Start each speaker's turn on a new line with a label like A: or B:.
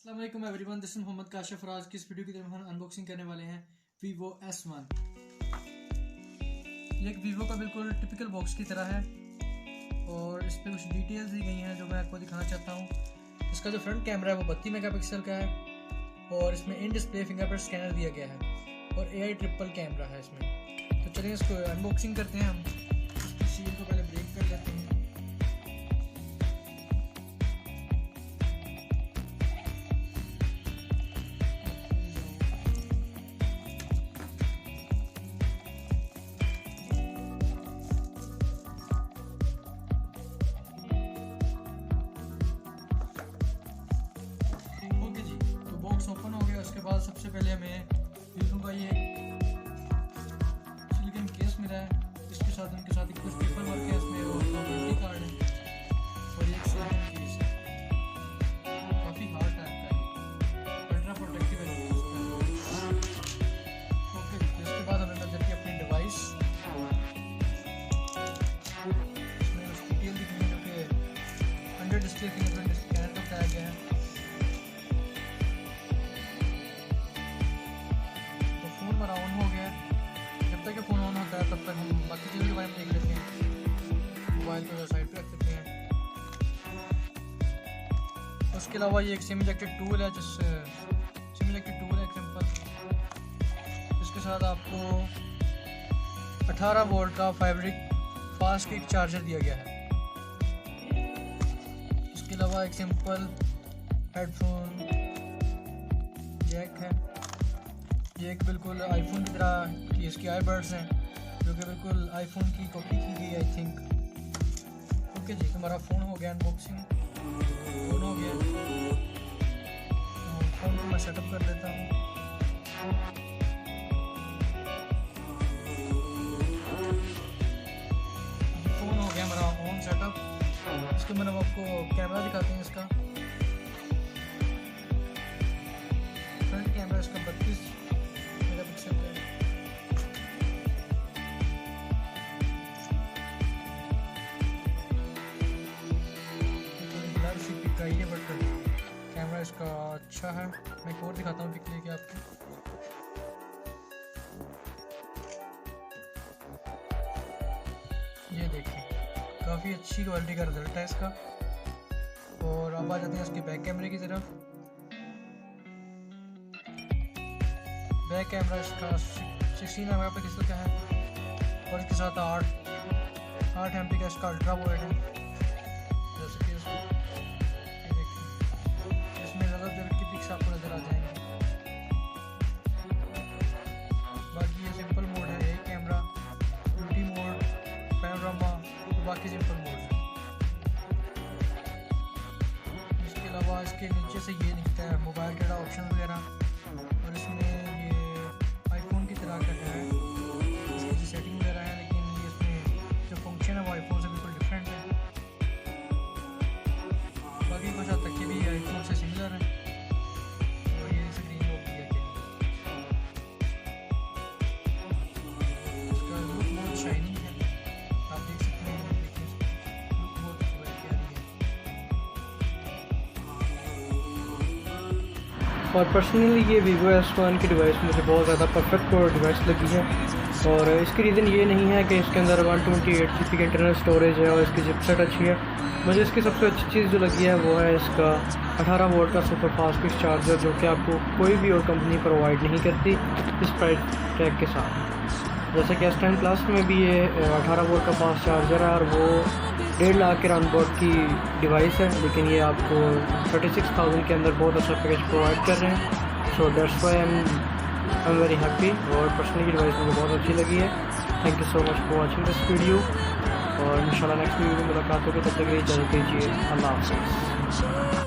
A: अस्सलाम वालेकुम everyone, this is Mohammad Kashif. आज की इस वीडियो की तरफ हम अनबॉक्सिंग करने वाले हैं Vivo S1। ये एक Vivo का बिल्कुल टिपिकल बॉक्स की तरह है और इस पर कुछ डिटेल्स दी गई हैं जो मैं आपको दिखाना चाहता हूँ। इसका जो फ्रंट कैमरा है वो 32 मेगापिक्सल का है और इसमें इन डिस्प्ले फिंगरप्रिंट स्कैनर दिया गया है और AI ट्रिपल कैमरा है इसमें। तो चलिए इसको अनबॉक्सिंग करते हैं। हम इसकी सील को पहले ब्रेक कर लेते हैं। ओपन हो गया। उसके बाद सबसे पहले हमें Vivo का ये सिलिकॉन केस मिला है। इसके साथ कुछ पेपर वर्क है इसमें और वारंटी कार्ड है और एक सिलिकॉन केस है। काफ़ी हार्ड टाइप का है, अल्ट्रा प्रोटेक्टिव है। ओके, इसके बाद हमें मिल जाती है अपनी डिवाइस। इसमें उसकी डिटेल दिखनी है जो कि अंडर डिस्प्ले फिंगरप्रिंट स्कैनर का बताया गया है। हमारा ऑन हो गया। जब तक ये फ़ोन ऑन होता है तब तक हम बाकी चीज़ों के बारे में देख लेते हैं। मोबाइल को साइड पे रख देते हैं। उसके अलावा ये एक सिम इजेक्टेड टूल है, सिम इजेक्टेड टूल है एक सिंपल। इसके साथ आपको 18 वोल्ट का फैब्रिक फास्ट क्विक चार्जर दिया गया है। इसके अलावा एक सिंपल हेडफोन जैक है। ये एक बिल्कुल आईफोन की तरह की इसकी आईबड्स हैं जो कि बिल्कुल आईफोन की कॉपी की गई आई थिंक। ओके जी, हमारा फ़ोन हो गया अनबॉक्सिंग, फ़ोन हो गया। फ़ोन को मैं सेटअप कर देता हूँ। फ़ोन हो गया हमारा ऑन सेटअप। इसके मैंने आपको कैमरा दिखाते हैं। इसका फ्रंट कैमरा इसका 32 मेगापिक्सल है। ये बट कैमरा इसका अच्छा है। मैं एक और दिखाता हूँ पिक लेके आपको। ये देखिए, काफ़ी अच्छी क्वालिटी का रिजल्ट है इसका। और अब आ जाते हैं इसके बैक कैमरे की तरफ। बैक कैमरा इसका 16 मेगापिक्सल का है और इसके साथ 8 MP का इसका अल्ट्रा वाइड है। जैसे कि ये देखिए, इसमें ज़्यादा देर की पिक्स आपको नज़र आ जाएंगे। बाकी ये सिंपल मोड है, यही कैमरा, ब्यूटी मोड, पैनोरामा, तो बाकी सिंपल मोड है। इसके अलावा इसके नीचे से ये दिखता है मोबाइल डेटा ऑप्शन वगैरह और इसमें इसकी सेटिंग वगैरह है, लेकिन ये इसमें जो फंक्शन है वो आईफोन से बिल्कुल डिफरेंट है। बाकी कुछ हद तक ये भी आईफोन से सिमिलर है और ये स्क्रीन लॉक भी है। इसका लुक बहुत शाइनिंग है, आप देख सकते हैं। देखिए लुक बहुत प्यारी है। और पर्सनली ये Vivo S1 की डिवाइस मुझे बहुत ज़्यादा परफेक्ट और डिवाइस लगी है और इसकी रीज़न ये नहीं है कि इसके अंदर 128 GB की इंटरनल स्टोरेज है और इसकी चिपसेट अच्छी है। मुझे इसकी सबसे अच्छी चीज़ जो लगी है वो है इसका 18 वोल्ट का सुपर फास्ट क्विक चार्जर, जो कि आपको कोई भी और कंपनी प्रोवाइड नहीं करती इस प्राइस टैग के साथ। जैसे कि S10 प्लस में भी ये 18 वोल्ट का फास्ट चार्जर है और वो 1.5 लाख के राउंड अबाउट की डिवाइस है, लेकिन ये आपको 36,000 के अंदर बहुत अच्छा पैकेज प्रोवाइड कर रहे हैं। So that's why I am very happy और पर्सनली की डिवाइस मुझे बहुत अच्छी लगी है। Thank you so much for watching this video और इंशाल्लाह नेक्स्ट वीडियो में मुलाकात होगी। तब तक के लिए इजाज़त दीजिए। अल्लाह हाफ़िज़।